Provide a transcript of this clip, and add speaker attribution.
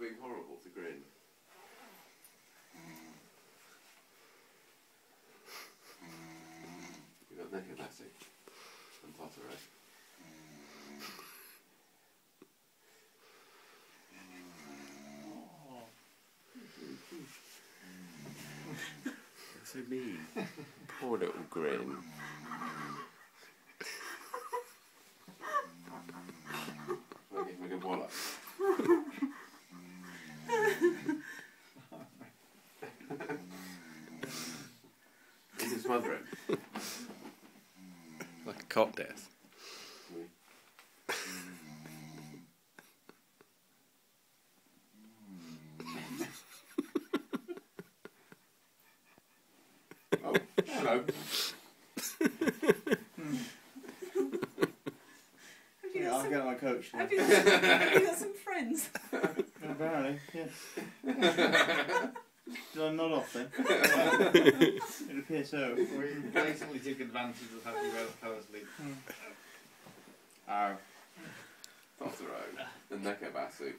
Speaker 1: being horrible to Gryn. You've got Nick and Lassie and Potter, right? That's so mean. Poor little Gryn. I'll give him a good wallop. You can smother him.
Speaker 2: Like a cot death.
Speaker 1: Oh, hello.
Speaker 3: Yeah, I'll get my coach.
Speaker 4: Have you got some friends?
Speaker 3: Apparently, yeah. Did I nod off then? It appears so.
Speaker 5: We basically took advantage of having you both fell asleep.
Speaker 3: Ow.
Speaker 1: Potter, and Nick and Lassie.